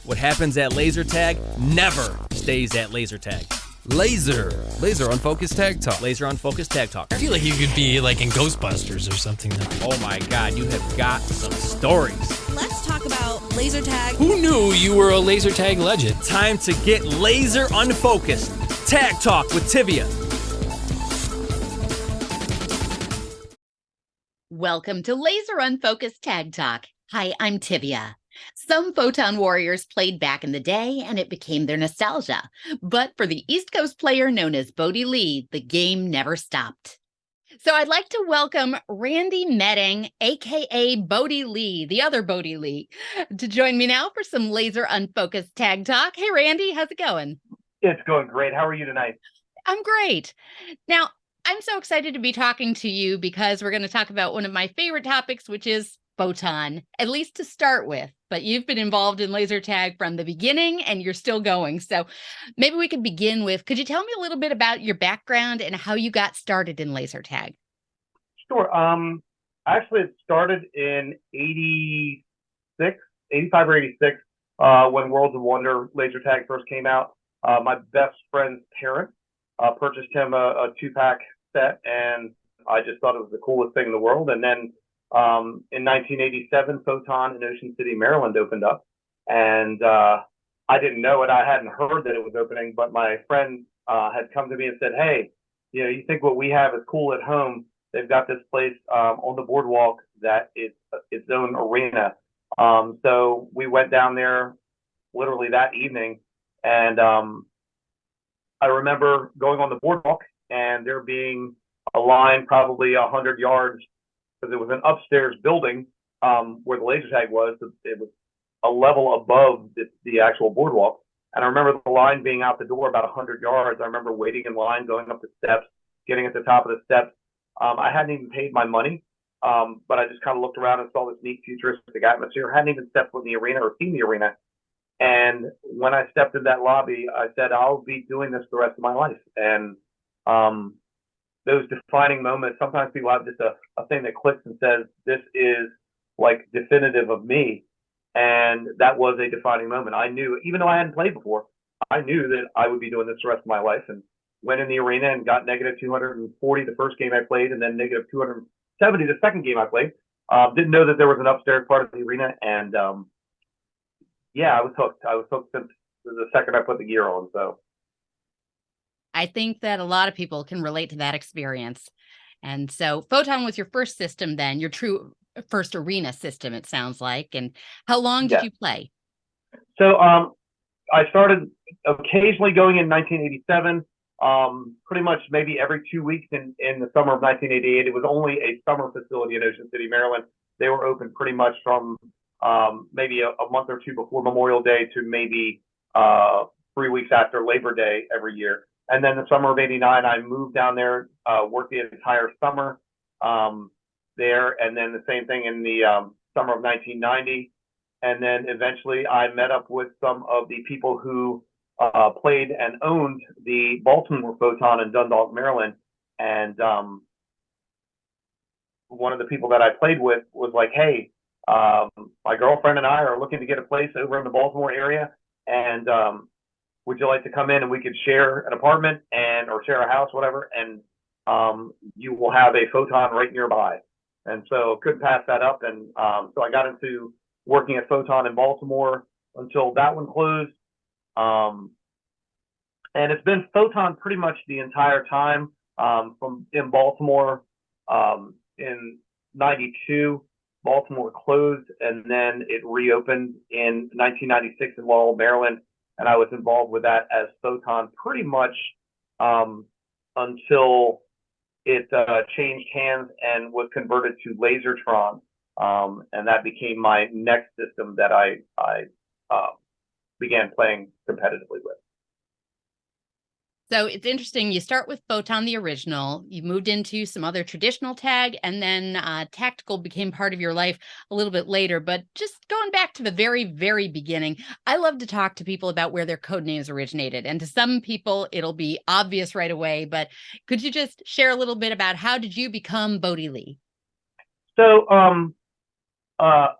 What happens at laser tag never stays at laser tag. Laser Unfocused Tag Talk. Laser Unfocused Tag Talk. I feel like you could be like in Ghostbusters or something. Oh my God, you have got some stories. Let's talk about laser tag. Who knew you were a laser tag legend? Time to get laser unfocused. Tag Talk with Tivia. Welcome to Laser Unfocused Tag Talk. Hi, I'm Tivia. Some Photon warriors played back in the day, and it became their nostalgia. But for the East Coast player known as Bhodi Li, the game never stopped. So I'd like to welcome Randall Meding, a.k.a. Bhodi Li, the other Bhodi Li, to join me now for some Laser Unfocused Tag Talk. Hey, Randy, how's it going? It's going great. How are you tonight? I'm great. Now, I'm so excited to be talking to you because we're going to talk about one of my favorite topics, which is Photon, at least to start with. But you've been involved in laser tag from the beginning and you're still going. So maybe we could begin with, could you tell me a little bit about your background and how you got started in laser tag? Sure. Actually, it started in 85 or 86, when Worlds of Wonder laser tag first came out. My best friend's parents purchased him a 2-pack set, and I just thought it was the coolest thing in the world. And then in 1987, Photon in Ocean City, Maryland opened up, and I didn't know it. I hadn't heard that it was opening, but my friend had come to me and said, "Hey, you think what we have is cool at home? They've got this place on the boardwalk that it's its own arena." So we went down there literally that evening, and I remember going on the boardwalk and there being a line probably 100 yards, because it was an upstairs building where the laser tag was. It was a level above the actual boardwalk. And I remember the line being out the door about 100 yards. I remember waiting in line, going up the steps, getting at the top of the steps. I hadn't even paid my money, but I just kind of looked around and saw this neat futuristic atmosphere. I hadn't even stepped foot in the arena or seen the arena. And when I stepped in that lobby, I said, I'll be doing this the rest of my life. And those defining moments, sometimes people have just a thing that clicks and says, this is like definitive of me. And that was a defining moment. I knew, even though I hadn't played before, I knew that I would be doing this the rest of my life, and went in the arena and got negative 240 the first game I played, and then negative 270 the second game I played. Didn't know that there was an upstairs part of the arena, and yeah, I was hooked. I was hooked since the second I put the gear on. So I think that a lot of people can relate to that experience. And so Photon was your first system then, your true first arena system, it sounds like. And how long did you play? So I started occasionally going in 1987, pretty much maybe every 2 weeks in the summer of 1988. It was only a summer facility in Ocean City, Maryland. They were open pretty much from maybe a month or two before Memorial Day to maybe 3 weeks after Labor Day every year. And then the summer of '89, I moved down there, worked the entire summer there, and then the same thing in the summer of 1990. And then eventually I met up with some of the people who played and owned the Baltimore Photon in Dundalk, Maryland. And one of the people that I played with was like, "Hey, my girlfriend and I are looking to get a place over in the Baltimore area, and would you like to come in and we could share an apartment or share a house, whatever, and you will have a Photon right nearby." And so couldn't pass that up. And so I got into working at Photon in Baltimore until that one closed. And it's been Photon pretty much the entire time, from in Baltimore. In '92, Baltimore closed, and then it reopened in 1996 in Laurel, Maryland. And I was involved with that as Photon pretty much until it changed hands and was converted to Lasertron. And that became my next system that I began playing competitively with. So it's interesting. You start with Photon, the original. You moved into some other traditional tag, and then tactical became part of your life a little bit later. But just going back to the very, very beginning, I love to talk to people about where their code names originated. And to some people, it'll be obvious right away. But could you just share a little bit about how did you become Bhodi Li? So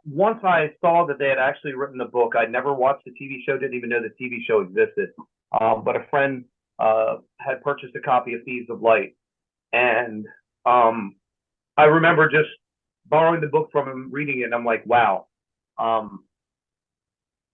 once I saw that they had actually written the book, I'd never watched the TV show, didn't even know the TV show existed. But a friend had purchased a copy of Thieves of Light. And I remember just borrowing the book from him, reading it, and I'm like, wow.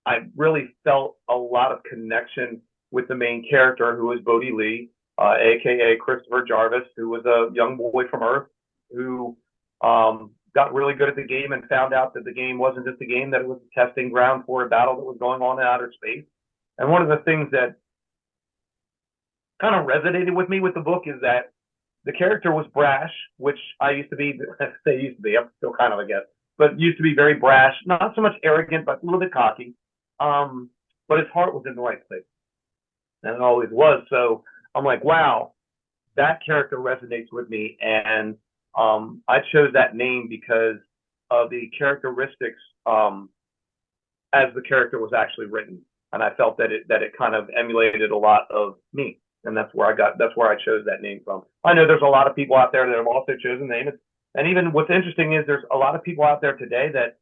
I really felt a lot of connection with the main character, who was Bhodi Li, aka Christopher Jarvis, who was a young boy from Earth who got really good at the game and found out that the game wasn't just a game, that it was a testing ground for a battle that was going on in outer space. And one of the things that kind of resonated with me with the book is that the character was brash, which I used to be. I say used to be. I'm still kind of, I guess, but used to be very brash, not so much arrogant, but a little bit cocky. But his heart was in the right place, and it always was. So I'm like, wow, that character resonates with me, and I chose that name because of the characteristics as the character was actually written, and I felt that it kind of emulated a lot of me, and that's where I chose that name from. I know there's a lot of people out there that have also chosen the name, and even what's interesting is there's a lot of people out there today that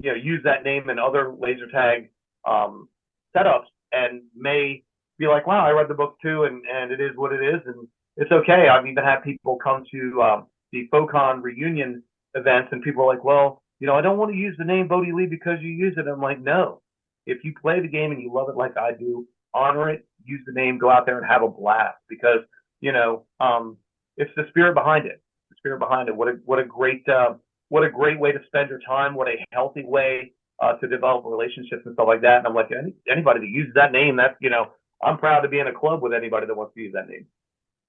use that name in other laser tag setups and may be like, wow, I read the book too, and it is what it is, and it's okay. I've even had people come to the Photon reunion events, and people are like, well, I don't want to use the name Bhodi Li because you use it. I'm like, no. If you play the game and you love it like I do, honor it, use the name, go out there and have a blast, because it's the spirit behind it. The spirit behind it. What a great way to spend your time. What a healthy way to develop relationships and stuff like that. And I'm like, anybody that uses that name, that's I'm proud to be in a club with anybody that wants to use that name.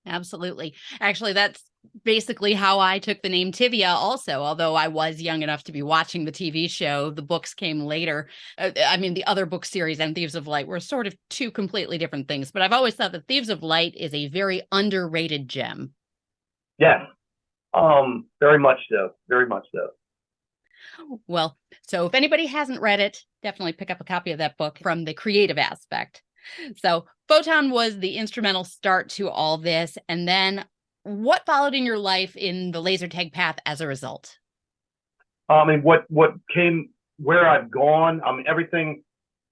Absolutely. Actually, that's basically how I took the name Tivia also, although I was young enough to be watching the TV show. The books came later. The other book series and Thieves of Light were sort of two completely different things, but I've always thought that Thieves of Light is a very underrated gem. Yes. Very much so. Very much so. Well, so if anybody hasn't read it, definitely pick up a copy of that book from the creative aspect. So Photon was the instrumental start to all this. And then what followed in your life in the laser tag path as a result? What came, where I've gone, everything,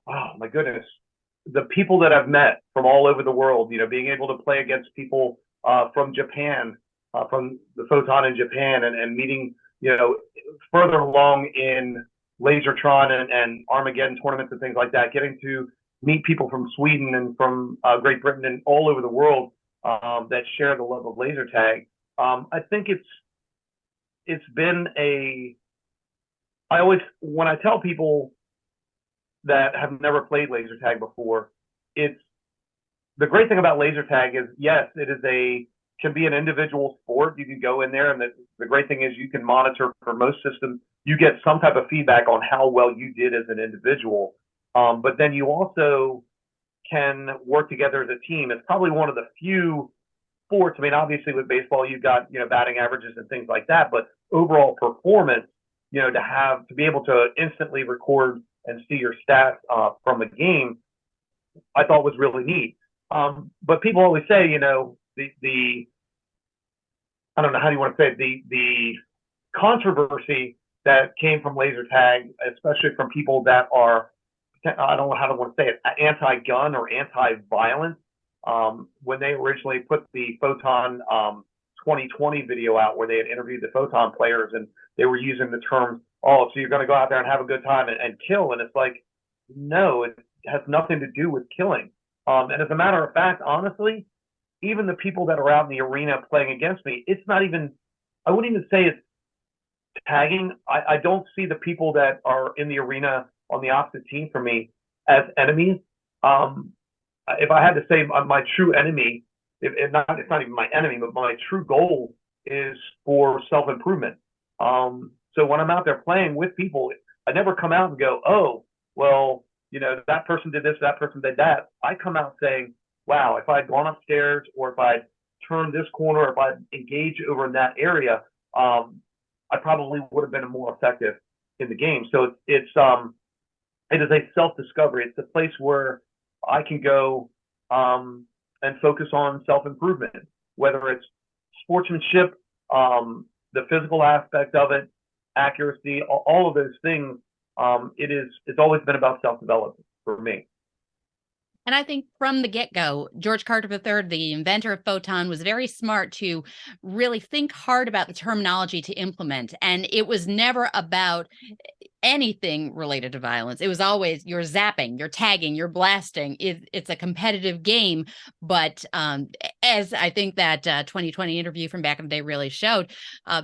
oh my goodness, the people that I've met from all over the world, being able to play against people from Japan, from the Photon in Japan, and meeting, further along in Lasertron and Armageddon tournaments and things like that, getting to meet people from Sweden and from Great Britain and all over the world that share the love of laser tag. I think it's been when I tell people that have never played laser tag before, it's the great thing about laser tag is, yes, can be an individual sport. You can go in there, and the great thing is you can monitor for most systems. You get some type of feedback on how well you did as an individual. But then you also can work together as a team. It's probably one of the few sports. Obviously with baseball, you've got, batting averages and things like that, but overall performance, to be able to instantly record and see your stats from a game, I thought was really neat. But people always say, I don't know, how do you want to say it? The controversy that came from laser tag, especially from people that are, I don't know how to want to say it, anti-gun or anti-violence. When they originally put the Photon 2020 video out, where they had interviewed the Photon players, and they were using the term, oh, so you're going to go out there and have a good time and kill. And it's like, no, it has nothing to do with killing. And as a matter of fact, honestly, even the people that are out in the arena playing against me, it's not even, I wouldn't even say it's tagging. I don't see the people that are in the arena on the opposite team from me as enemies. If I had to say my true enemy, it's not even my enemy, but my true goal is for self-improvement. So when I'm out there playing with people, I never come out and go, oh, well, that person did this, that person did that. I come out saying, wow, if I'd gone upstairs, or if I'd turned this corner, or if I'd engaged over in that area, I probably would have been more effective in the game. So it is a self-discovery. It's a place where I can go and focus on self-improvement, whether it's sportsmanship, the physical aspect of it, accuracy, all of those things. It's always been about self-development for me. And I think from the get-go, George Carter III, the inventor of Photon, was very smart to really think hard about the terminology to implement. And it was never about anything related to violence. It was always you're zapping, you're tagging, you're blasting. It's a competitive game. But as I think that 2020 interview from back in the day really showed,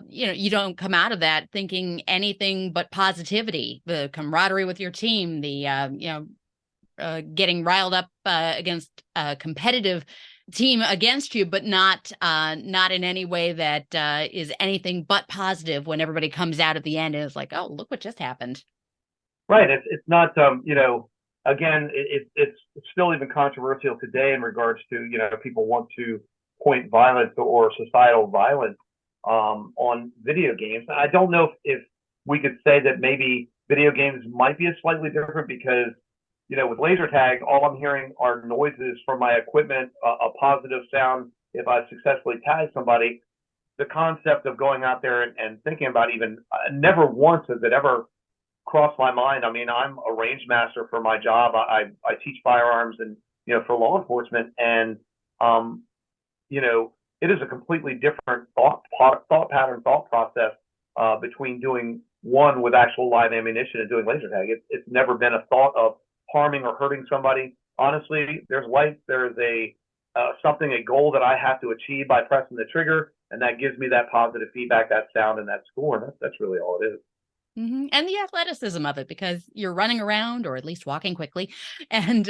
you don't come out of that thinking anything but positivity, the camaraderie with your team, the getting riled up against a competitive team against you, but not in any way that is anything but positive when everybody comes out at the end and is like, oh, look what just happened. Right. It's not, again, it's still even controversial today in regards to, people want to point violence or societal violence on video games. I don't know if we could say that maybe video games might be a slightly different because, with laser tag, all I'm hearing are noises from my equipment, a positive sound if I successfully tag somebody. The concept of going out there and thinking about even never once has it ever crossed my mind. I mean, I'm a range master for my job. I teach firearms and, for law enforcement. And, it is a completely different thought pattern, thought process between doing one with actual live ammunition and doing laser tag. It's never been a thought of harming or hurting somebody. Honestly, there's a goal that I have to achieve by pressing the trigger, and that gives me that positive feedback, that sound, and that score. And that's really all it is. Mm-hmm. And the athleticism of it, because you're running around or at least walking quickly, and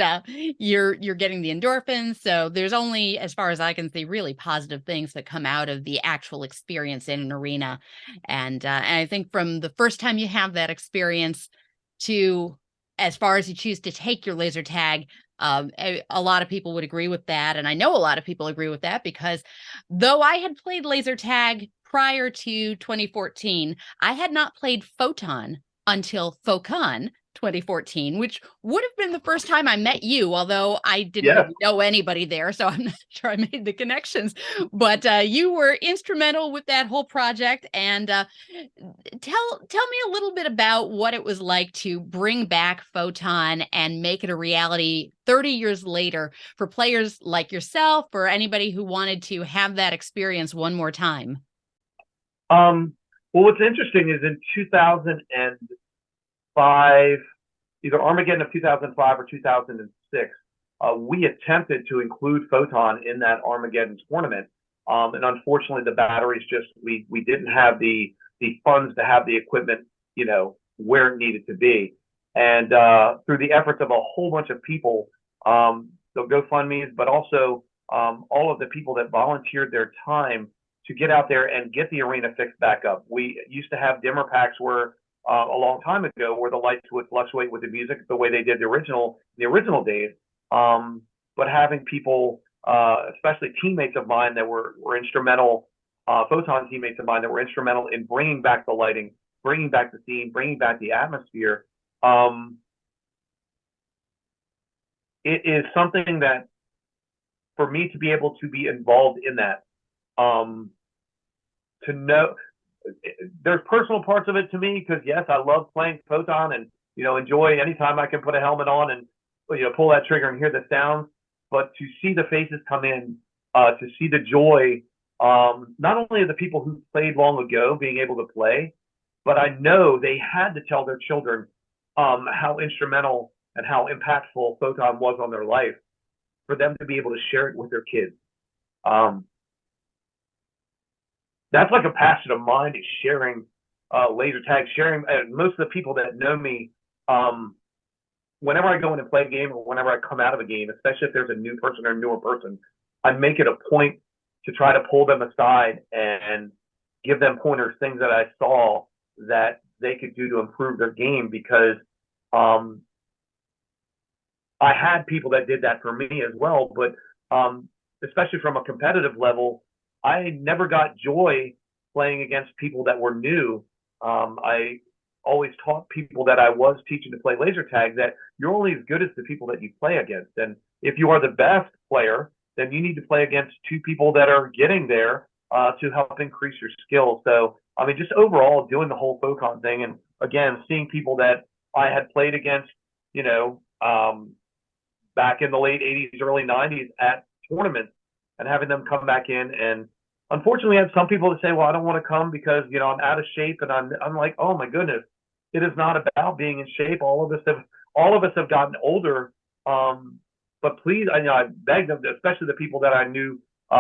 you're getting the endorphins. So there's only, as far as I can see, really positive things that come out of the actual experience in an arena. And I think from the first time you have that experience to as far as you choose to take your laser tag, a lot of people would agree with that. And I know a lot of people agree with that because though I had played laser tag prior to 2014, I had not played Photon until Photon 2014, which would have been the first time I met you, although I didn't really know anybody there, so I'm not sure I made the connections. But you were instrumental with that whole project. And tell me a little bit about what it was like to bring back Photon and make it a reality 30 years later for players like yourself or anybody who wanted to have that experience one more time. Well, what's interesting is in 2005, either Armageddon of 2005 or 2006, we attempted to include Photon in that Armageddon tournament. And unfortunately, the batteries we didn't have the funds to have the equipment, where it needed to be. And through the efforts of a whole bunch of people, the GoFundMe's, but also all of the people that volunteered their time to get out there and get the arena fixed back up. We used to have dimmer packs where a long time ago where the lights would fluctuate with the music the way they did the original days. But having people, especially teammates of mine that were instrumental, Photon teammates of mine that were instrumental in bringing back the lighting, bringing back the theme, bringing back the atmosphere. It is something that for me to be able to be involved in that, to know there's personal parts of it to me because yes, I love playing Photon and enjoy anytime I can put a helmet on and pull that trigger and hear the sounds. But to see the faces come in, to see the joy, not only of the people who played long ago being able to play, but I know they had to tell their children how instrumental and how impactful Photon was on their life for them to be able to share it with their kids. That's like a passion of mine, is sharing laser tag, sharing. Most of the people that know me, whenever I go in and play a game or whenever I come out of a game, especially if there's a new person or a newer person, I make it a point to try to pull them aside and give them pointers, things that I saw that they could do to improve their game, because I had people that did that for me as well. But especially from a competitive level, I never got joy playing against people that were new. I always taught people that I was teaching to play laser tag that you're only as good as the people that you play against. And if you are the best player, then you need to play against two people that are getting there to help increase your skills. So, I mean, just overall doing the whole Photon thing, and again, seeing people that I had played against, you know, back in the late 80s, early 90s at tournaments, and having them come back in. And unfortunately, I had some people that say, well, I don't want to come because, you know, I'm out of shape. And I'm like, oh my goodness, it is not about being in shape. All of us have gotten older. But please, I begged them, especially the people that I knew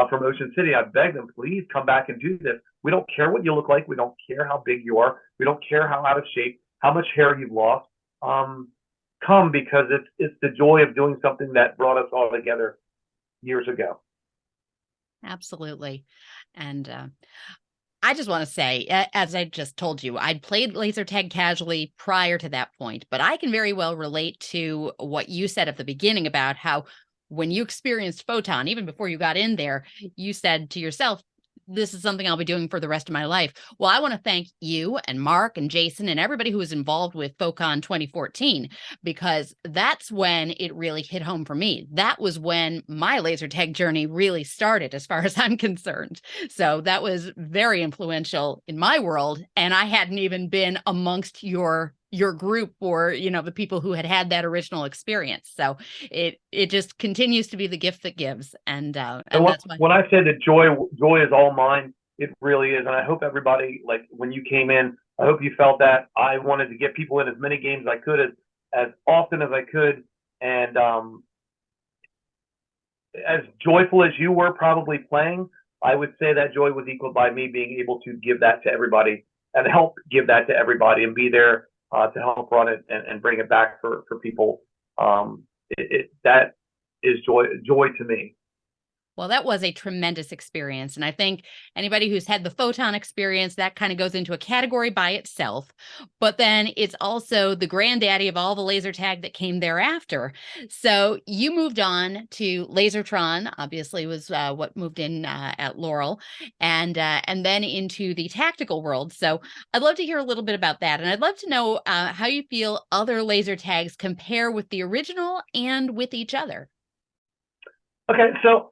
from Ocean City, I begged them, please come back and do this. We don't care what you look like. We don't care how big you are. We don't care how out of shape, how much hair you've lost. Come, because it's the joy of doing something that brought us all together years ago. Absolutely. And I just want to say, as I just told you, I'd played laser tag casually prior to that point, but I can very well relate to what you said at the beginning about how when you experienced Photon, even before you got in there, you said to yourself, this is something I'll be doing for the rest of my life. Well, I want to thank you and Mark and Jason and everybody who was involved with Photon 2014, because that's when it really hit home for me. That was when my laser tag journey really started, as far as I'm concerned. So that was very influential in my world. And I hadn't even been amongst your group, or, you know, the people who had that original experience. So it just continues to be the gift that gives. And that's when I say that joy is all mine, it really is. And I hope everybody, like when you came in, I hope you felt that. I wanted to get people in as many games as I could, as often as I could. And as joyful as you were probably playing, I would say that joy was equaled by me being able to give that to everybody and help give that to everybody and be there to help run it and bring it back for people. That is joy to me. Well, that was a tremendous experience. And I think anybody who's had the Photon experience, that kind of goes into a category by itself. But then it's also the granddaddy of all the laser tag that came thereafter. So you moved on to Lasertron, obviously was what moved in at Laurel, and then into the tactical world. So I'd love to hear a little bit about that. And I'd love to know how you feel other laser tags compare with the original and with each other. Okay, so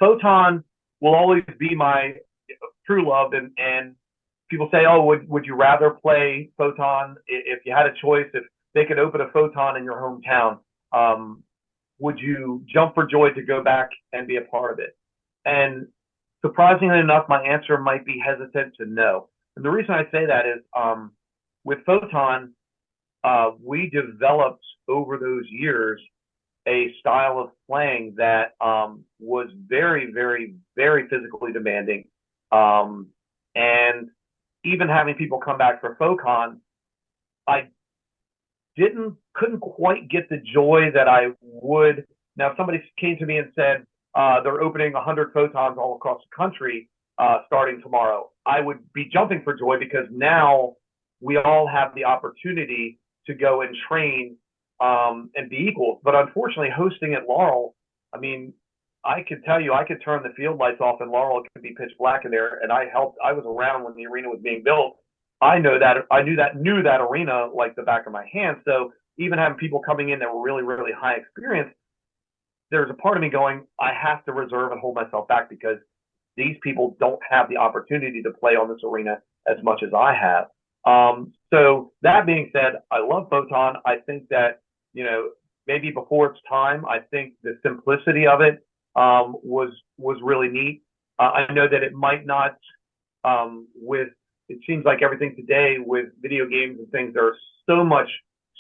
Photon will always be my true love, and people say, oh, would you rather play Photon if you had a choice, if they could open a Photon in your hometown, would you jump for joy to go back and be a part of it? And surprisingly enough, my answer might be hesitant to no. And the reason I say that is with Photon, we developed over those years a style of playing that was very, very, very physically demanding. And even having people come back for Photon, I couldn't quite get the joy that I would. Now, if somebody came to me and said they're opening 100 Photons all across the country starting tomorrow, I would be jumping for joy, because now we all have the opportunity to go and train and be equal. But unfortunately, hosting at Laurel, I mean, I could tell you, I could turn the field lights off in Laurel. It could be pitch black in there, and I was around when the arena was being built. I knew that arena like the back of my hand. So even having people coming in that were really, really high experience, there's a part of me going, I have to reserve and hold myself back, because these people don't have the opportunity to play on this arena as much as I have. So that being said, I love Photon. I think that, you know, maybe before its time, I think the simplicity of it was really neat. I know that it might not, it seems like everything today with video games and things, there's so much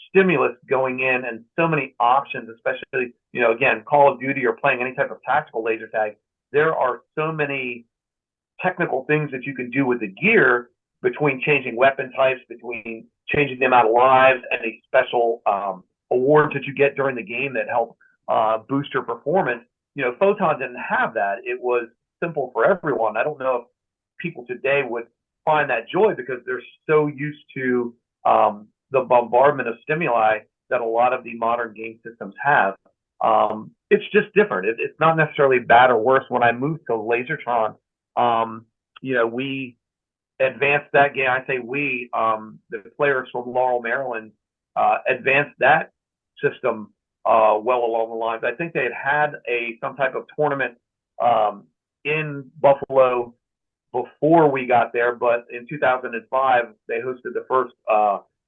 stimulus going in and so many options, especially, you know, again, Call of Duty or playing any type of tactical laser tag. There are so many technical things that you can do with the gear, between changing weapon types, between changing the amount of lives, and the special awards that you get during the game that help boost your performance. You know, Photon didn't have that. It was simple for everyone. I don't know if people today would find that joy, because they're so used to the bombardment of stimuli that a lot of the modern game systems have. It's just different. It's not necessarily bad or worse. When I moved to Lasertron, you know, we advanced that game. I say we, the players from Laurel, Maryland, advanced that system well along the lines. I think they had some type of tournament in Buffalo before we got there, but in 2005 they hosted the first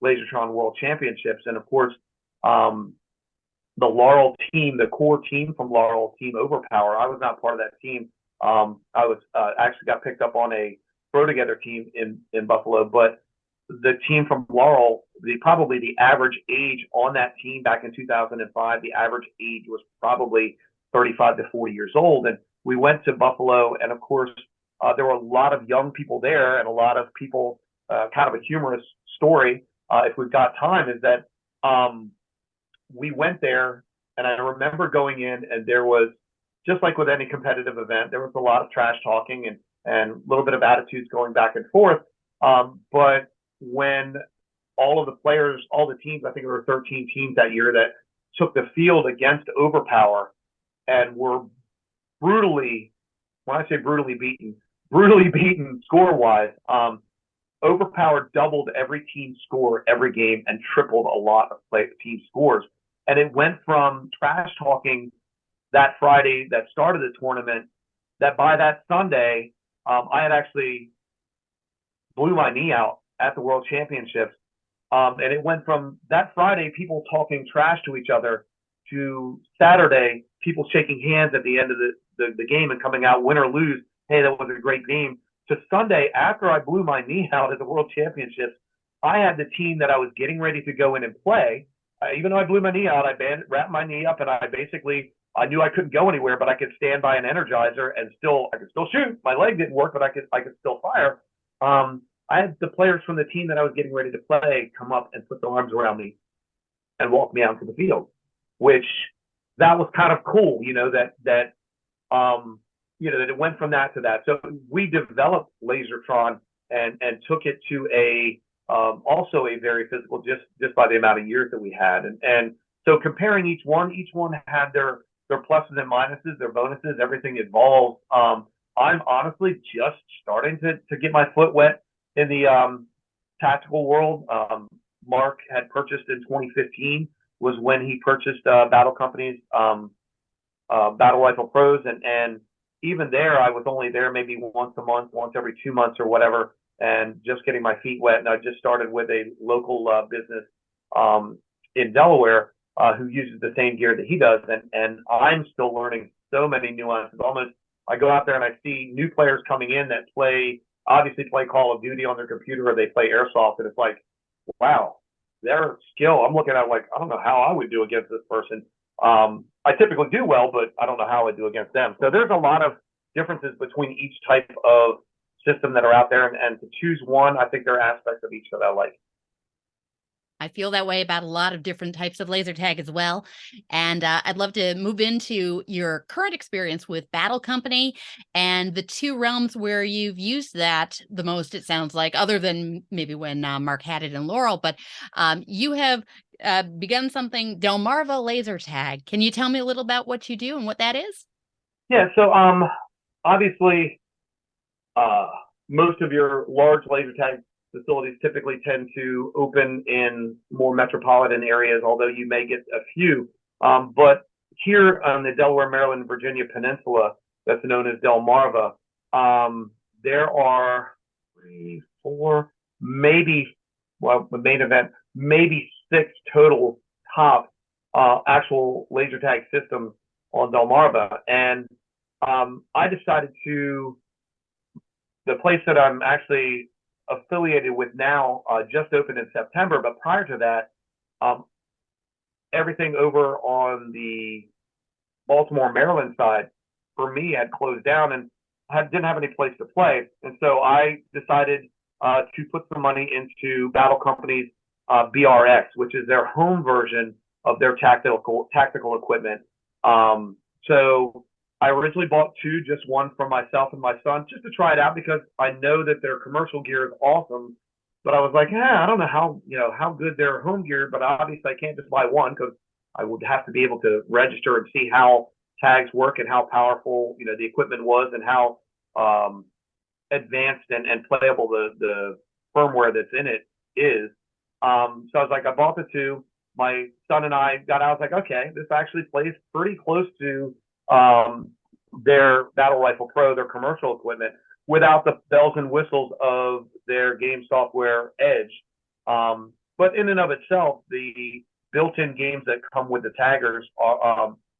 Lasertron World Championships, and of course, the Laurel team, the core team from Laurel, Team Overpower. I was not part of that team. I was actually got picked up on a throw together team in Buffalo, but the team from Laurel, probably the average age on that team back in 2005, the average age was probably 35 to 40 years old. And we went to Buffalo, and of course, there were a lot of young people there, and a lot of people, kind of a humorous story, if we've got time, is that we went there, and I remember going in, and there was, just like with any competitive event, there was a lot of trash talking and a little bit of attitudes going back and forth. But when all of the players, all the teams, I think there were 13 teams that year that took the field against Overpower and were brutally, when I say brutally beaten score-wise. Overpower doubled every team score every game and tripled a lot of team scores. And it went from trash talking that Friday that started the tournament, that by that Sunday, I had actually blew my knee out at the World Championships. And it went from that Friday, people talking trash to each other, to Saturday, people shaking hands at the end of the game and coming out win or lose. Hey, that was a great game. To Sunday, after I blew my knee out at the World Championships, I had the team that I was getting ready to go in and play. Even though I blew my knee out, I wrapped my knee up, and I knew I couldn't go anywhere, but I could stand by an energizer and I could still shoot. My leg didn't work, but I could still fire. I had the players from the team that I was getting ready to play come up and put their arms around me and walk me out to the field, which that was kind of cool, that it went from that to that. So we developed Lasertron and took it to also a very physical, just by the amount of years that we had. And so comparing each one had their pluses and minuses, their bonuses, everything evolved. I'm honestly just starting to get my foot wet in the tactical world. Mark had purchased in 2015 was when he purchased Battle Company's Battle Rifle Pros, and even there, I was only there maybe once a month, once every 2 months or whatever, and just getting my feet wet. And I just started with a local business in Delaware who uses the same gear that he does, and I'm still learning so many nuances. Almost, I go out there and I see new players coming in that obviously play Call of Duty on their computer, or they play Airsoft, and it's like, wow, their skill. I'm looking at like, I don't know how I would do against this person. I typically do well, but I don't know how I do against them. So there's a lot of differences between each type of system that are out there, and to choose one, I think there are aspects of each that I like. I feel that way about a lot of different types of laser tag as well. And I'd love to move into your current experience with Battle Company and the two realms where you've used that the most, it sounds like, other than maybe when Mark had it in Laurel. But you have begun something, Delmarva Laser Tag. Can you tell me a little about what you do and what that is? Yeah, so obviously, most of your large laser tag facilities typically tend to open in more metropolitan areas, although you may get a few. But here on the Delaware, Maryland, Virginia Peninsula, that's known as Delmarva, there are 3, 4, maybe, well, the main event, maybe 6 total top actual laser tag systems on Delmarva. And I decided the place that I'm actually affiliated with now just opened in September, but prior to that, everything over on the Baltimore, Maryland side for me had closed down, and I didn't have any place to play. And so I decided to put some money into Battle Company's BRX, which is their home version of their tactical equipment. So I originally bought 2, just one for myself and my son, just to try it out, because I know that their commercial gear is awesome. But I was like, I don't know how good their home gear, but obviously I can't just buy one, because I would have to be able to register and see how tags work and how powerful the equipment was, and how advanced and playable the firmware that's in it is. So I was like, I bought the 2. My son and I got out. I was like, okay, this actually plays pretty close to their Battle Rifle Pro, their commercial equipment, without the bells and whistles of their game software edge. But in and of itself, the built-in games that come with the taggers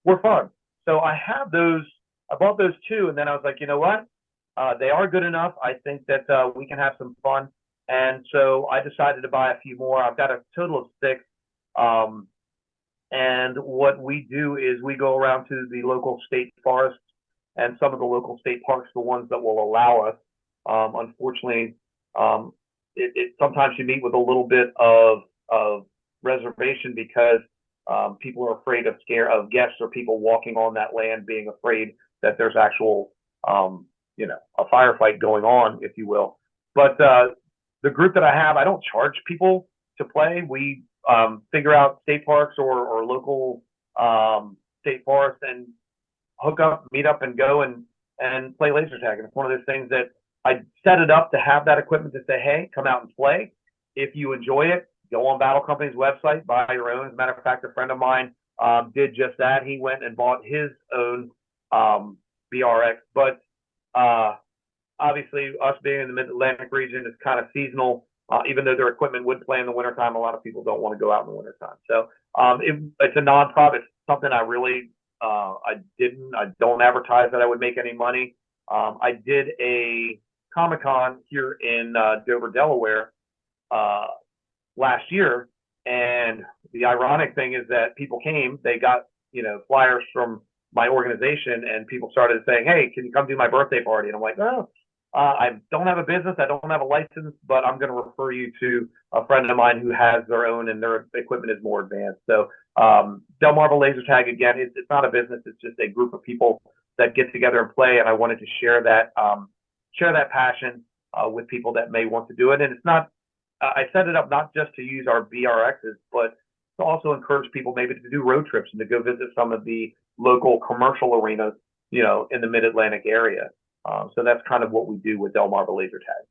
were fun. So I have those. I bought those two, and then I was like, you know what? They are good enough. I think that we can have some fun. And so I decided to buy a few more. I've got a total of 6. And what we do is we go around to the local state forests and some of the local state parks, the ones that will allow us. Unfortunately, sometimes you meet with a little bit of reservation because people are afraid of guests or people walking on that land being afraid that there's actual, a firefight going on, if you will. But the group that I have, I don't charge people to play. We figure out state parks or local state forests and hook up, meet up, and go and play laser tag. And it's one of those things that I set it up to have that equipment to say, hey, come out and play. If you enjoy it, go on Battle Company's website, buy your own. As a matter of fact, a friend of mine did just that. He went and bought his own BRX. But obviously, us being in the Mid-Atlantic region is kind of seasonal. Even though their equipment would play in the wintertime, a lot of people don't want to go out in the wintertime. So it's a non-profit. It's something I really, I don't advertise that I would make any money. I did a Comic-Con here in Dover, Delaware last year. And the ironic thing is that people came, they got, flyers from my organization, and people started saying, hey, can you come do my birthday party? And I'm like, oh, I don't have a business, I don't have a license, but I'm going to refer you to a friend of mine who has their own, and their equipment is more advanced. So Delmarva Laser Tag, again, it's not a business, it's just a group of people that get together and play, and I wanted to share that passion with people that may want to do it. And it's not, I set it up not just to use our BRXs, but to also encourage people maybe to do road trips and to go visit some of the local commercial arenas, in the Mid-Atlantic area. So that's kind of what we do with Delmarva Laser Tag.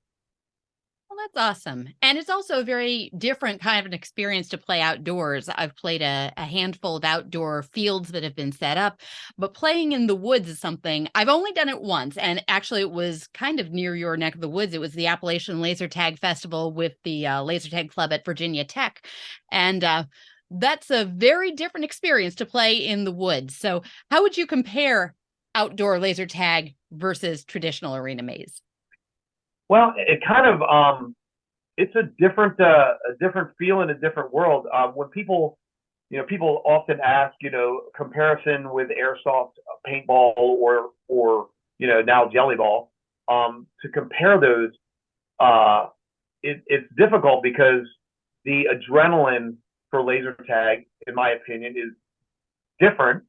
Well, that's awesome. And it's also a very different kind of an experience to play outdoors. I've played a handful of outdoor fields that have been set up, but playing in the woods is something I've only done it once. And actually, it was kind of near your neck of the woods. It was the Appalachian Laser Tag Festival with the Laser Tag Club at Virginia Tech. And that's a very different experience to play in the woods. So how would you compare outdoor laser tag versus traditional arena maze? Well, it kind of it's a different feel in a different world. When people often ask, comparison with airsoft paintball or now jelly ball, to compare those, it's difficult because the adrenaline for laser tag, in my opinion, is different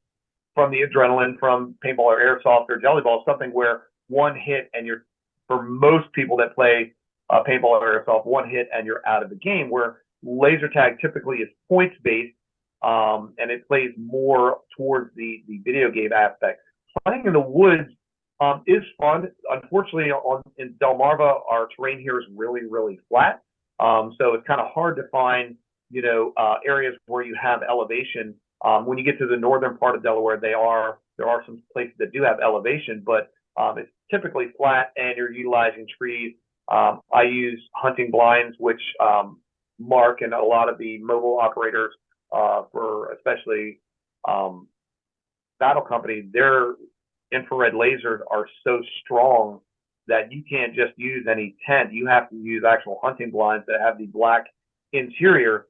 from the adrenaline from paintball or airsoft or jelly ball. Something where one hit and you're, for most people that play paintball or airsoft, one hit and you're out of the game, where laser tag typically is points based, and it plays more towards the video game aspect. Playing in the woods is fun. Unfortunately, in Delmarva, our terrain here is really, really flat. So it's kind of hard to find, areas where you have elevation. When you get to the northern part of Delaware, there are some places that do have elevation, but it's typically flat and you're utilizing trees. I use hunting blinds, which Mark and a lot of the mobile operators for especially Battle Company, their infrared lasers are so strong that you can't just use any tent. You have to use actual hunting blinds that have the black interior,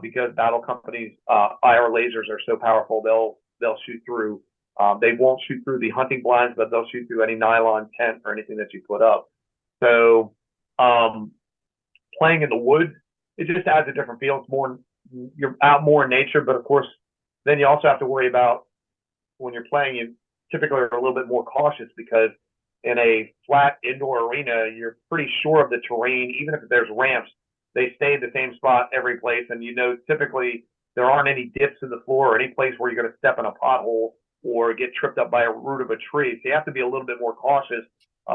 because Battle Company's IR lasers are so powerful, they'll shoot through. They won't shoot through the hunting blinds, but they'll shoot through any nylon tent or anything that you put up. So playing in the woods, it just adds a different feel. It's more, you're out more in nature, but of course, then you also have to worry about when you're playing, you typically are a little bit more cautious, because in a flat indoor arena, you're pretty sure of the terrain. Even if there's ramps, they stay in the same spot every place. And typically there aren't any dips in the floor or any place where you're going to step in a pothole or get tripped up by a root of a tree. So you have to be a little bit more cautious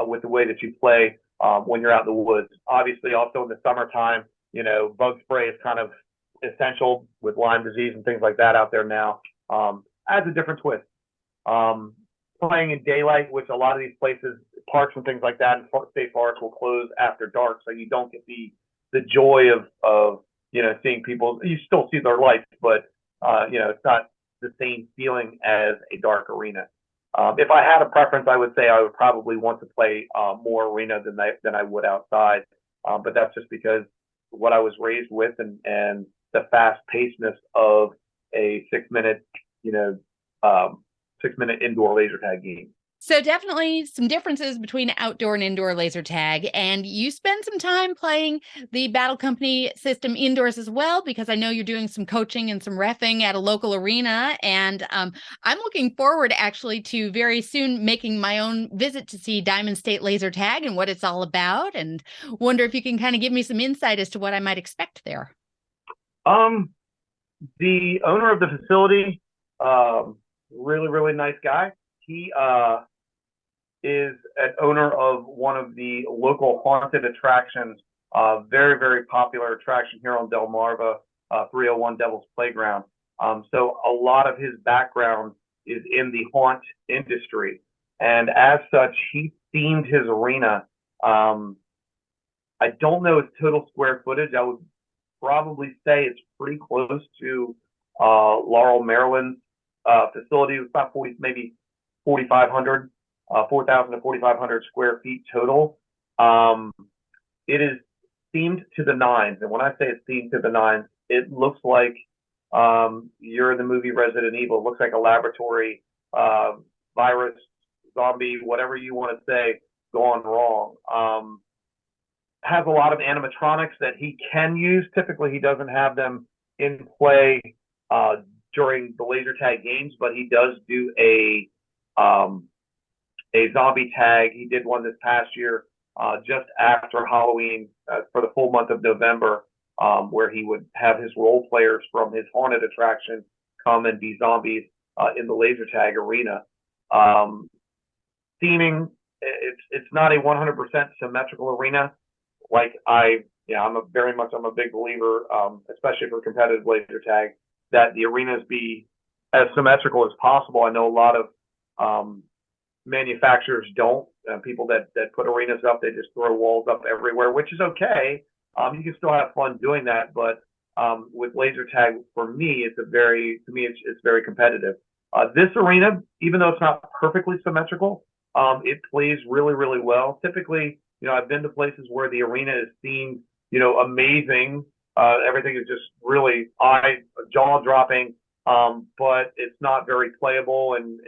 with the way that you play when you're out in the woods. Obviously, also in the summertime, bug spray is kind of essential with Lyme disease and things like that out there now. Adds a different twist. playing in daylight, which a lot of these places, parks and things like that, and state parks will close after dark, so you don't get the joy of seeing people. You still see their lights, but it's not the same feeling as a dark arena. If I had a preference, I would say I would probably want to play more arena than I would outside. But that's just because what I was raised with and the fast pacedness of a 6-minute, 6-minute indoor laser tag game. So definitely some differences between outdoor and indoor laser tag. And you spend some time playing the Battle Company system indoors as well, because I know you're doing some coaching and some reffing at a local arena. And I'm looking forward actually to very soon making my own visit to see Diamond State Laser Tag and what it's all about, and wonder if you can kind of give me some insight as to what I might expect there. The owner of the facility, really, really nice guy. He is an owner of one of the local haunted attractions, very, very popular attraction here on Delmarva, 301 Devil's Playground. So a lot of his background is in the haunt industry. And as such, he themed his arena. I don't know its total square footage. I would probably say it's pretty close to Laurel, Maryland's facility. It was about 4,000 to 4,500 square feet total. It is themed to the nines. And when I say it's themed to the nines, it looks like you're in the movie Resident Evil. It looks like a laboratory, virus, zombie, whatever you want to say, gone wrong. Has a lot of animatronics that he can use. Typically, he doesn't have them in play during the laser tag games, but he does do a zombie tag. He did one this past year, just after Halloween, for the full month of November, where he would have his role players from his haunted attraction come and be zombies in the laser tag arena. Theming, it's not a 100% symmetrical arena. Like I'm a big believer, especially for competitive laser tag, that the arenas be as symmetrical as possible. I know a lot of manufacturers don't. People that put arenas up, they just throw walls up everywhere, which is okay. You can still have fun doing that, but with laser tag, for me, it's very competitive. This arena, even though it's not perfectly symmetrical, it plays really, really well. Typically, I've been to places where the arena is themed, amazing. Everything is just really jaw-dropping, but it's not very playable and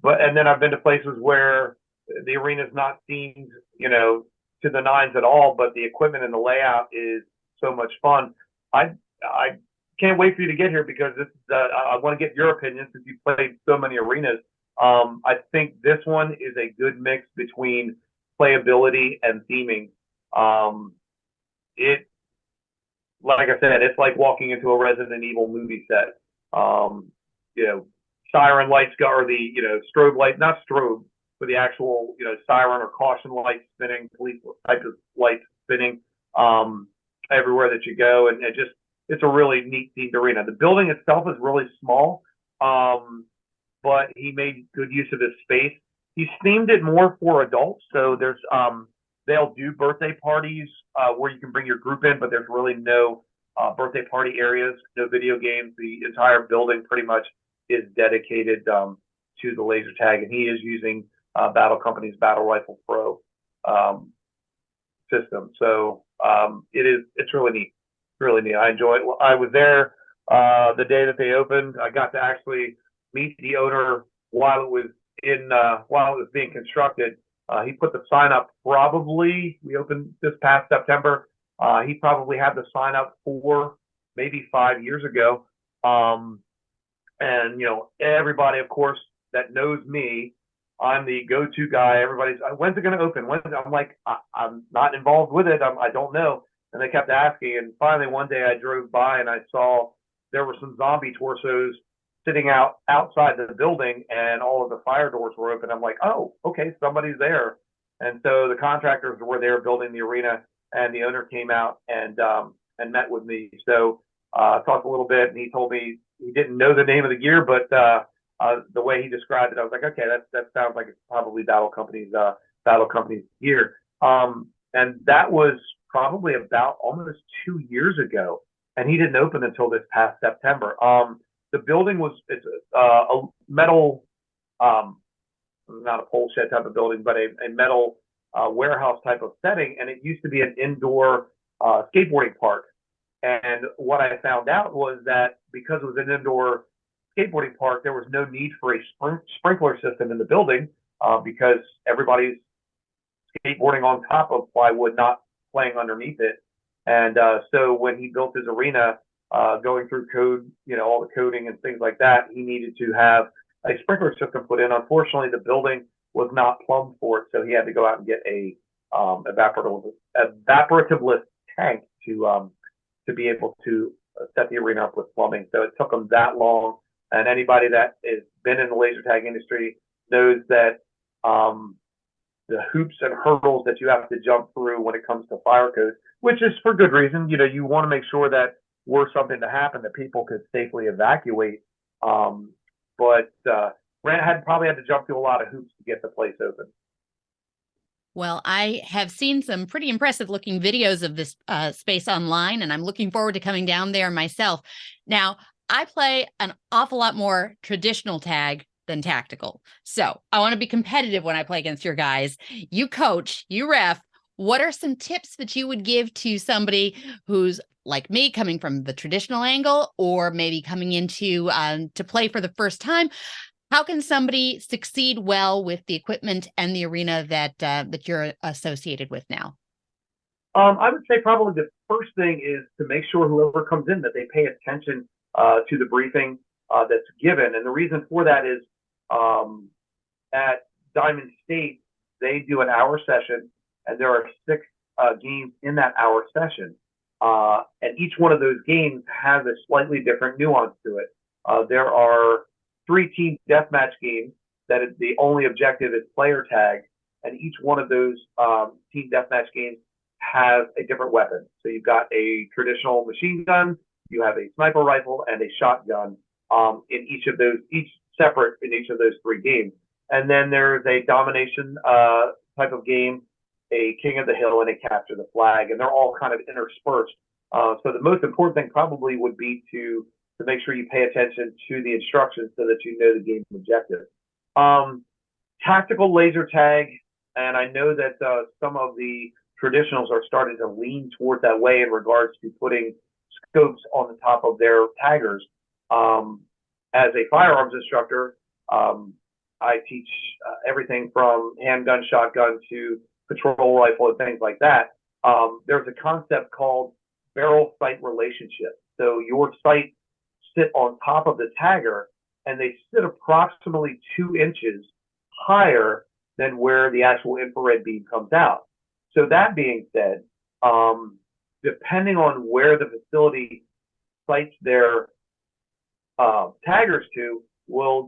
then I've been to places where the arena is not themed, to the nines at all, but the equipment and the layout is so much fun. I can't wait for you to get here, because this is, I want to get your opinion since you've played so many arenas. I think this one is a good mix between playability and theming. Like I said, it's like walking into a Resident Evil movie set. Siren lights or the strobe light, not strobe, but the actual siren or caution lights spinning, police type of lights spinning everywhere that you go, and it's a really neat themed arena. The building itself is really small, but he made good use of his space. He's themed it more for adults, so there's they'll do birthday parties where you can bring your group in, but there's really no birthday party areas, no video games. The entire building pretty much is dedicated to the laser tag, and he is using Battle Company's Battle Rifle Pro system. So it's really neat. Really neat. I enjoy it. I was there the day that they opened. I got to actually meet the owner while it was being constructed. He put the sign up we opened this past September. He probably had the sign up 4, maybe 5 years ago. And everybody, of course, that knows me, I'm the go-to guy. Everybody's, when's it going to open? I'm like, I'm not involved with it. I don't know. And they kept asking. And finally, one day I drove by and I saw there were some zombie torsos sitting outside the building, and all of the fire doors were open. I'm like, oh, okay, somebody's there. And so the contractors were there building the arena, and the owner came out and met with me. So talked a little bit, and he told me he didn't know the name of the gear, but the way he described it, I was like, okay, that sounds like it's probably Battle Company's gear. And that was probably about almost 2 years ago, and he didn't open until this past September. The building it's a metal, not a pole shed type of building, but a metal warehouse type of setting, and it used to be an indoor skateboarding park. And what I found out was that because it was an indoor skateboarding park, there was no need for a sprinkler system in the building because everybody's skateboarding on top of plywood, not playing underneath it. And so when he built his arena, going through code, all the coding and things like that, he needed to have a sprinkler system put in. Unfortunately, the building was not plumbed for it, so he had to go out and get a evaporative tank to be able to set the arena up with plumbing. So it took him that long. And anybody that has been in the laser tag industry knows that the hoops and hurdles that you have to jump through when it comes to fire code, which is for good reason. You want to make sure that were something to happen, that people could safely evacuate. But Rand probably had to jump through a lot of hoops to get the place open. Well, I have seen some pretty impressive looking videos of this space online, and I'm looking forward to coming down there myself. Now, I play an awful lot more traditional tag than tactical. So I want to be competitive when I play against your guys. You coach, you ref. What are some tips that you would give to somebody who's like me, coming from the traditional angle, or maybe coming into to play for the first time? How can somebody succeed well with the equipment and the arena that you're associated with now? I would say probably the first thing is to make sure whoever comes in that they pay attention to the briefing that's given. And the reason for that is at Diamond State, they do an hour session, and there are 6 games in that hour session. And each one of those games has a slightly different nuance to it. There are 3 team deathmatch games that is the only objective is player tag, and each one of those team deathmatch games has a different weapon. So you've got a traditional machine gun, you have a sniper rifle, and a shotgun in each separate in each of those 3 games. And then there's a domination type of game, a King of the Hill, and a Capture the Flag, and they're all kind of interspersed. So the most important thing probably would be to make sure you pay attention to the instructions so that you know the game objective. Tactical laser tag, and I know that some of the traditionals are starting to lean towards that way in regards to putting scopes on the top of their taggers. As a firearms instructor, I teach everything from handgun, shotgun to patrol rifle and things like that. There's a concept called barrel sight relationship. So your sights sit on top of the tagger, and they sit approximately 2 inches higher than where the actual infrared beam comes out. So that being said, depending on where the facility sights their taggers to will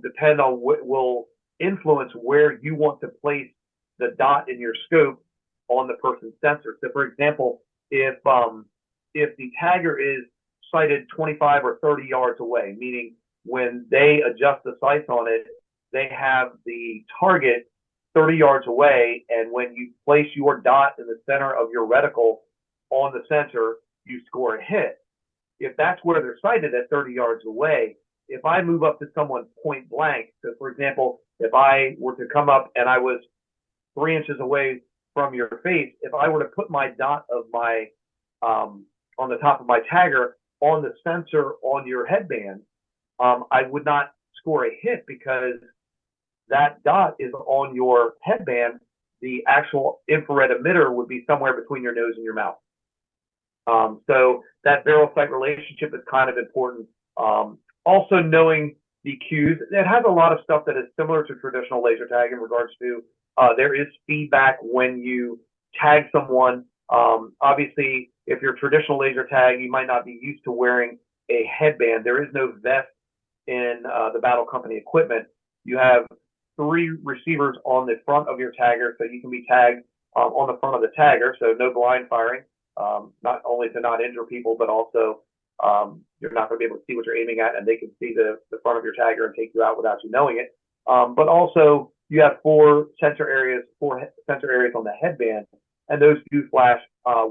influence where you want to place the dot in your scope on the person's sensor. So, for example, if the tagger is sighted 25 or 30 yards away, meaning when they adjust the sights on it, they have the target 30 yards away, and when you place your dot in the center of your reticle on the sensor, you score a hit. If that's where they're sighted at 30 yards away, if I move up to someone point blank, so for example, if I were to come up and I was 3 inches away from your face, if I were to put my dot of my on the top of my tagger on the sensor on your headband, I would not score a hit because that dot is on your headband. The actual infrared emitter would be somewhere between your nose and your mouth. So that barrel sight relationship is kind of important. Also knowing the cues. It has a lot of stuff that is similar to traditional laser tag in regards to there is feedback when you tag someone. Obviously, if you're traditional laser tag, you might not be used to wearing a headband. There is no vest in the Battle Company equipment. You have 3 receivers on the front of your tagger, so you can be tagged on the front of the tagger, so no blind firing, not only to not injure people, but also You're not going to be able to see what you're aiming at, and they can see the front of your tagger and take you out without you knowing it. But also, you have four sensor areas on the headband, and those do flash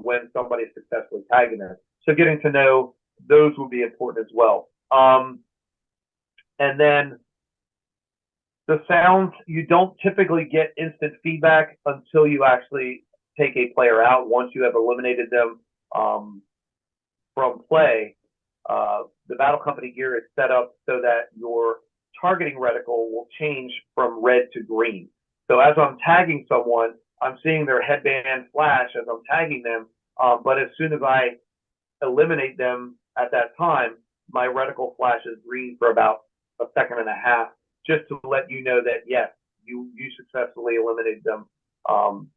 when somebody is successfully tagging them. So getting to know those will be important as well. And then the sounds, you don't typically get instant feedback until you actually take a player out. Once you have eliminated them from play, the Battle Company gear is set up so that your targeting reticle will change from red to green. So as I'm tagging someone, I'm seeing their headband flash as I'm tagging them, but as soon as I eliminate them at that time, my reticle flashes green for about a second and a half, just to let you know that, yes, you successfully eliminated them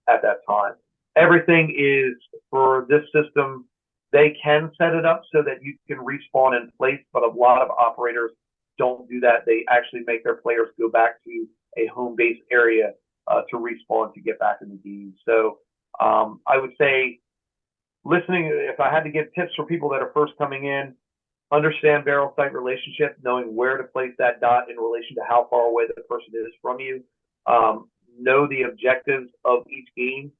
at that time. Everything is, for this system, they can set it up so that you can respawn in place, but a lot of operators don't do that. They actually make their players go back to a home base area to respawn to get back in the game. So I would say, listening, if I had to give tips for people that are first coming in, understand barrel sight relationship, knowing where to place that dot in relation to how far away the person is from you. Know the objectives of each game.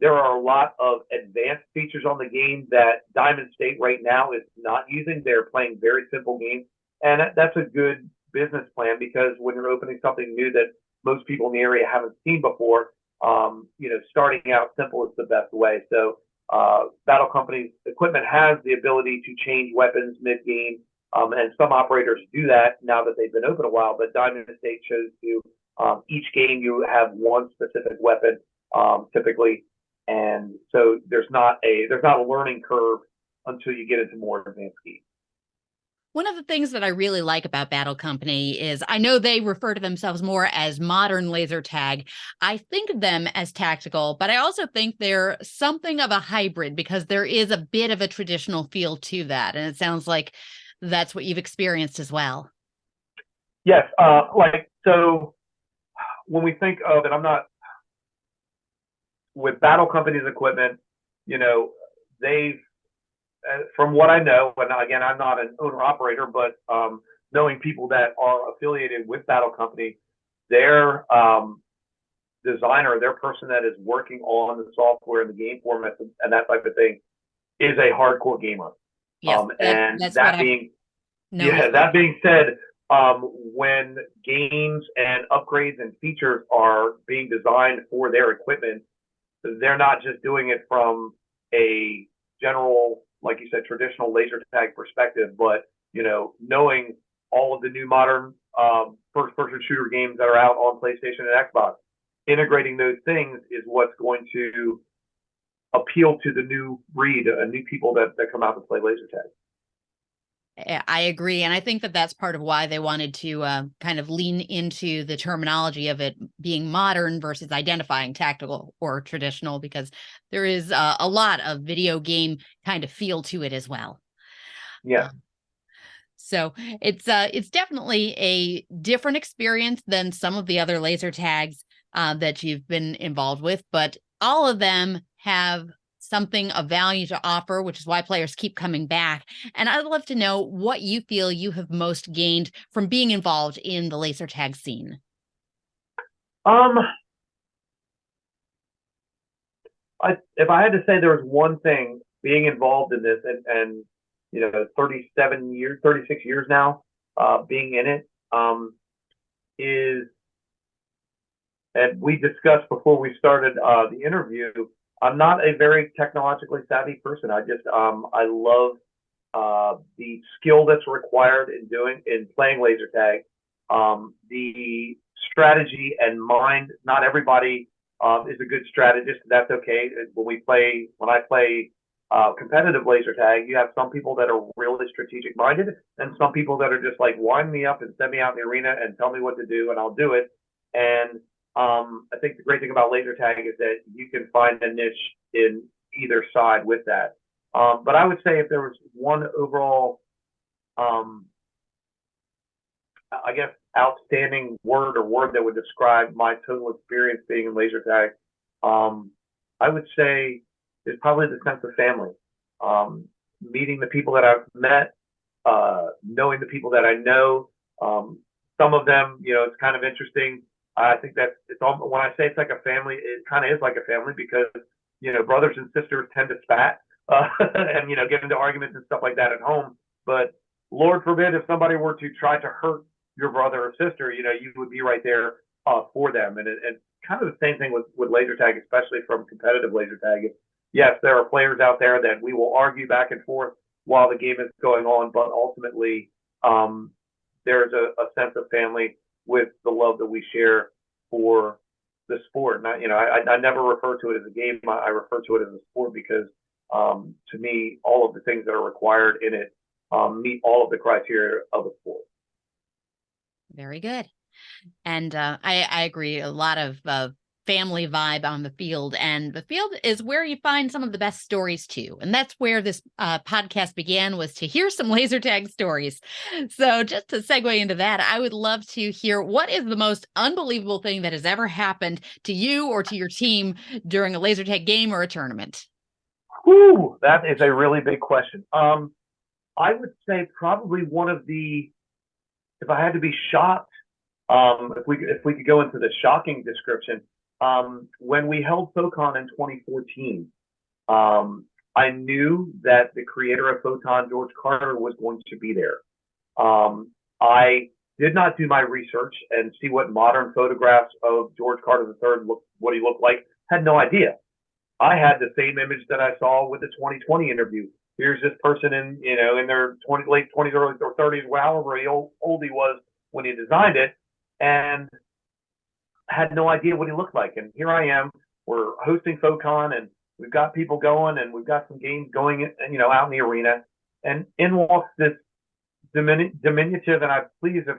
There are a lot of advanced features on the game that Diamond State right now is not using. They're playing very simple games, and that's a good business plan, because when you're opening something new that most people in the area haven't seen before, starting out simple is the best way. So Battle Company's equipment has the ability to change weapons mid-game, and some operators do that now that they've been open a while, but Diamond State chose to, each game you have one specific weapon, typically, and so there's not a learning curve until you get into more advanced games. One of the things that I really like about Battle Company is, I know they refer to themselves more as modern laser tag. I think of them as tactical, but I also think they're something of a hybrid, because there is a bit of a traditional feel to that. And it sounds like that's what you've experienced as well. Yes. So when we think of, and I'm not, with Battle Company's equipment, they've, from what I know, and again, I'm not an owner operator, but knowing people that are affiliated with Battle Company, their designer, their person that is working on the software and the game formats and that type of thing, is a hardcore gamer. Yes, that being said, when games and upgrades and features are being designed for their equipment, they're not just doing it from a general, like you said, traditional laser tag perspective, but knowing all of the new modern first-person shooter games that are out on PlayStation and Xbox, integrating those things is what's going to appeal to the new breed, new people that come out to play laser tag. I agree. And I think that that's part of why they wanted to kind of lean into the terminology of it being modern versus identifying tactical or traditional, because there is a lot of video game kind of feel to it as well. Yeah. So it's definitely a different experience than some of the other laser tags that you've been involved with, but all of them have something of value to offer, which is why players keep coming back. And I'd love to know what you feel you have most gained from being involved in the laser tag scene. If I had to say there was one thing being involved in this, and 36 years now, being in it, is, and we discussed before we started the interview, I'm not a very technologically savvy person. I love the skill that's required in playing laser tag, the strategy and mind. Not everybody is a good strategist. That's okay. When I play competitive laser tag, you have some people that are really strategic minded, and some people that are just like, wind me up and send me out in the arena and tell me what to do, and I'll do it. And I think the great thing about laser tag is that you can find a niche in either side with that. But I would say, if there was one overall, I guess, outstanding word that would describe my total experience being in laser tag, I would say is probably the sense of family. meeting the people that I've met, knowing the people that I know. Some of them, it's kind of interesting. I think that it's all, when I say it's like a family, it kind of is like a family because, brothers and sisters tend to spat, and, get into arguments and stuff like that at home. But Lord forbid if somebody were to try to hurt your brother or sister, you would be right there for them. And kind of the same thing with laser tag, especially from competitive laser tag. Yes, there are players out there that we will argue back and forth while the game is going on, but ultimately there's a sense of family with the love that we share for the sport. And I never refer to it as a game. I refer to it as a sport because to me, all of the things that are required in it meet all of the criteria of a sport. Very good. And I agree. A lot of family vibe on the field. And the field is where you find some of the best stories too. And that's where this podcast began, was to hear some laser tag stories. So just to segue into that, I would love to hear, what is the most unbelievable thing that has ever happened to you or to your team during a laser tag game or a tournament? Whew, that is a really big question. I would say probably one of the, if I had to be shocked, if we could go into the shocking description, when we held Photon in 2014, I knew that the creator of Photon, George Carter, was going to be there. I did not do my research and see what modern photographs of George Carter III what he looked like. Had no idea. I had the same image that I saw with the 2020 interview. Here's this person in their late 20s, early 30s, however old he was when he designed it, and had no idea what he looked like. And here I am, we're hosting Photon, and we've got people going, and we've got some games going, out in the arena, and in walks this diminutive, and please, if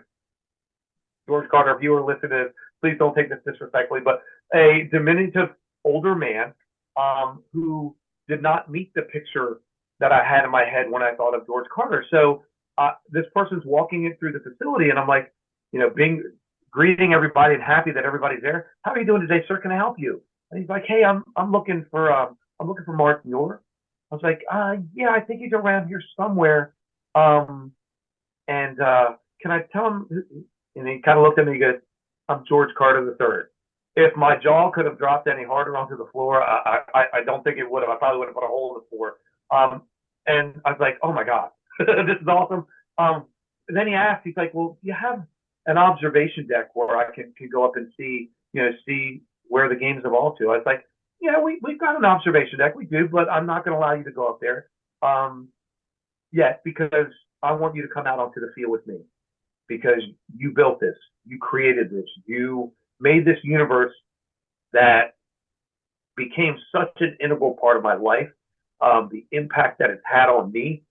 George Carter, if you were listening to this, please don't take this disrespectfully, but a diminutive older man who did not meet the picture that I had in my head when I thought of George Carter. So this person's walking in through the facility, and I'm like, greeting everybody and happy that everybody's there. How are you doing today, sir? Can I help you? And he's like, hey, I'm looking for Mark Mueller. I was like, yeah, I think he's around here somewhere. And can I tell him? And he kind of looked at me. He goes, I'm George Carter III. If my jaw could have dropped any harder onto the floor, I don't think it would have. I probably would have put a hole in the floor. And I was like, oh my God, this is awesome. And then he asked, he's like, well, do you have an observation deck where I can go up and see where the game's evolved to? I was like, yeah, we've got an observation deck. We do, but I'm not going to allow you to go up there yet, because I want you to come out onto the field with me, because you built this, you created this, you made this universe that became such an integral part of my life, the impact that it's had on me.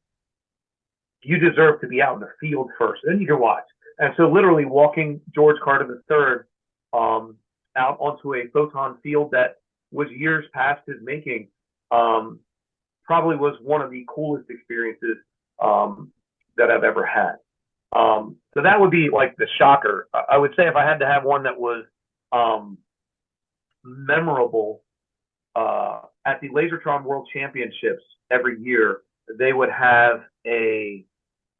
You deserve to be out in the field first, then you can watch. And so literally walking George Carter III out onto a Photon field that was years past his making probably was one of the coolest experiences that I've ever had. So that would be like the shocker. I would say if I had to have one that was memorable, at the Lasertron World Championships every year, they would have a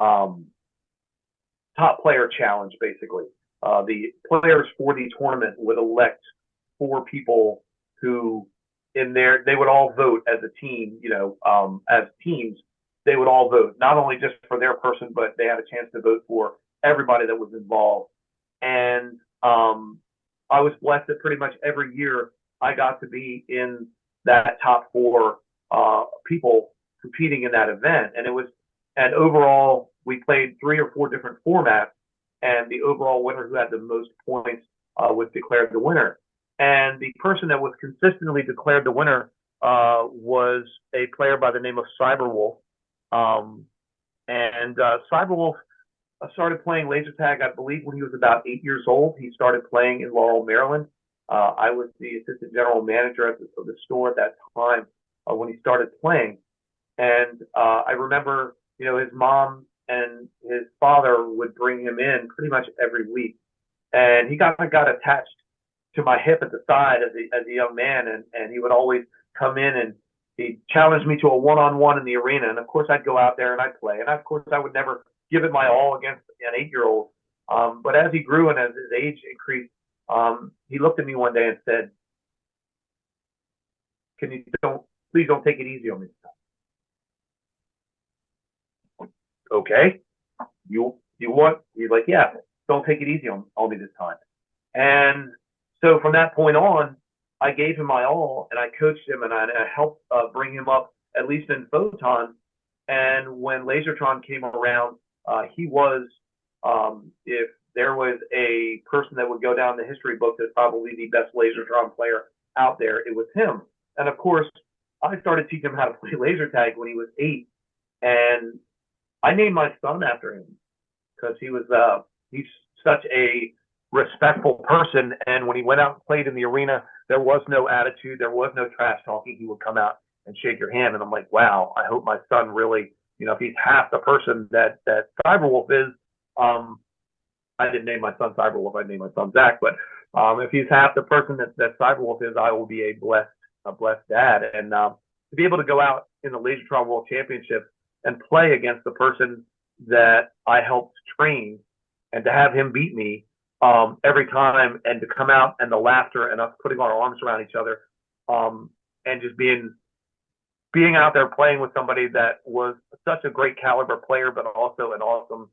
top player challenge, basically. The players for the tournament would elect 4 people who, they would all vote as a team, as teams. They would all vote, not only just for their person, but they had a chance to vote for everybody that was involved. And I was blessed that pretty much every year I got to be in that top 4 people competing in that event. And overall, we played 3 or 4 different formats, and the overall winner who had the most points was declared the winner. And the person that was consistently declared the winner was a player by the name of Cyberwolf. Cyberwolf started playing laser tag, I believe, when he was about 8 years old. He started playing in Laurel, Maryland. I was the assistant general manager of the store at that time when he started playing. And I remember, his mom and his father would bring him in pretty much every week. And he got attached to my hip at the side as a young man. And he would always come in he challenged me to a one-on-one in the arena, and of course I'd go out there and I'd play, and of course I would never give it my all against an 8-year-old. But as he grew and as his age increased, he looked at me one day and said, please don't take it easy on me. Okay, you what? He's like, yeah, don't take it easy on me this time. And so from that point on, I gave him my all, and I coached him, and I helped bring him up, at least in Photon. And when Lasertron came around, he was, if there was a person that would go down the history books as probably the best Lasertron player out there, it was him. And of course, I started teaching him how to play laser tag when he was 8, and I named my son after him because he's such a respectful person. And when he went out and played in the arena, there was no attitude, there was no trash talking. He would come out and shake your hand, and I'm like, wow, I hope my son really, if he's half the person that Cyberwolf is. I didn't name my son Cyberwolf, I named my son Zach, but if he's half the person that Cyberwolf is, I will be a blessed dad. And to be able to go out in the Lasertron World Championship and play against the person that I helped train, and to have him beat me every time, and to come out and the laughter and us putting our arms around each other, and just being out there playing with somebody that was such a great caliber player, but also an awesome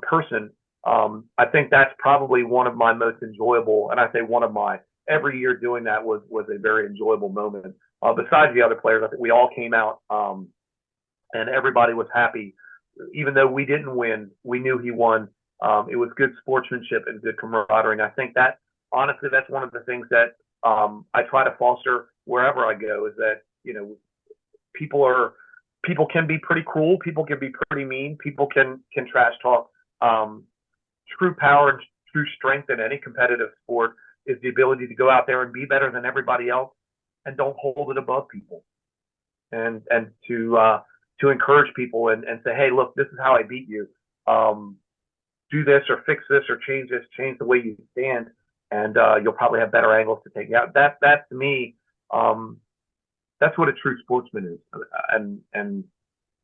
person. I think that's probably one of my most enjoyable, and I say one of my, every year doing that was a very enjoyable moment. Besides the other players, I think we all came out and everybody was happy. Even though we didn't win, we knew he won. It was good sportsmanship and good camaraderie. And I think that, honestly, that's one of the things that I try to foster wherever I go, is that, people can be pretty cruel. People can be pretty mean. People can trash talk. True power and true strength in any competitive sport is the ability to go out there and be better than everybody else, and don't hold it above people. And to encourage people and say, hey, look, this is how I beat you. Do this or fix this or change this, change the way you stand, and you'll probably have better angles to take out. That to me, that's what a true sportsman is. And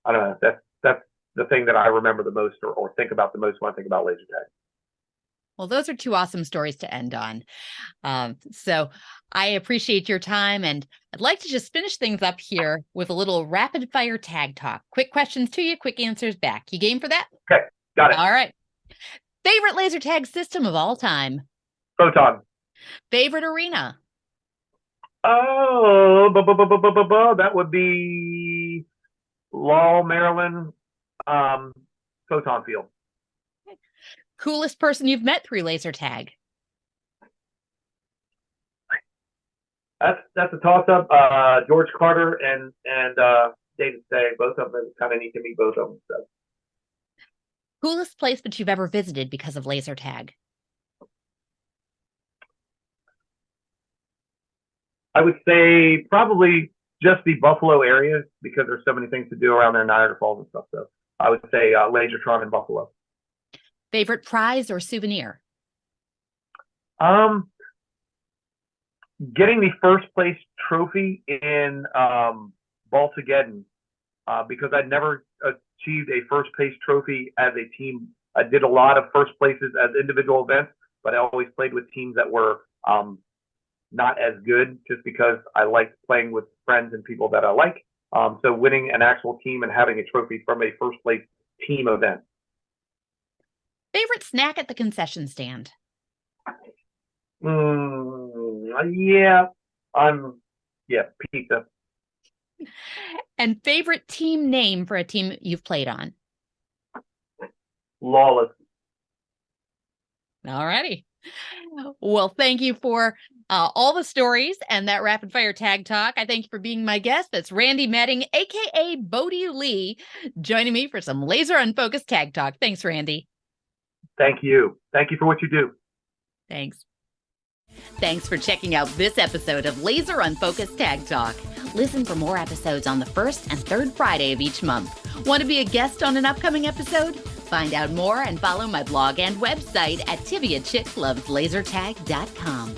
I don't know, that's the thing that I remember the most, or think about the most when I think about laser tag. Well, those are two awesome stories to end on. So I appreciate your time, and I'd like to just finish things up here with a little rapid fire tag talk. Quick questions to you, quick answers back. You game for that? Okay, got it. All right. Favorite laser tag system of all time? Photon. Favorite arena? Oh, that would be Laurel, Maryland, Photon Field. Coolest person you've met through laser tag? That's a toss up. George Carter and David Stay, both of them kind of need to meet both of them. So. Coolest place that you've ever visited because of laser tag? I would say probably just the Buffalo area, because there's so many things to do around there, Niagara Falls and stuff. So I would say Lasertron in Buffalo. Favorite prize or souvenir? Getting the first place trophy in Baltageddon, because I'd never achieved a first place trophy as a team. I did a lot of first places as individual events, but I always played with teams that were not as good, just because I liked playing with friends and people that I like. So winning an actual team and having a trophy from a first place team event. Favorite snack at the concession stand? Pizza. And favorite team name for a team you've played on? Lawless. All righty. Well, thank you for all the stories and that rapid fire tag talk. I thank you for being my guest. That's Randall Meding, aka Bhodi Li, joining me for some laser unfocused tag talk. Thanks, Randy. Thank you. Thank you for what you do. Thanks. Thanks for checking out this episode of Laser Unfocused Tag Talk. Listen for more episodes on the first and third Friday of each month. Want to be a guest on an upcoming episode? Find out more and follow my blog and website at TiviaChickLovesLaserTag.com.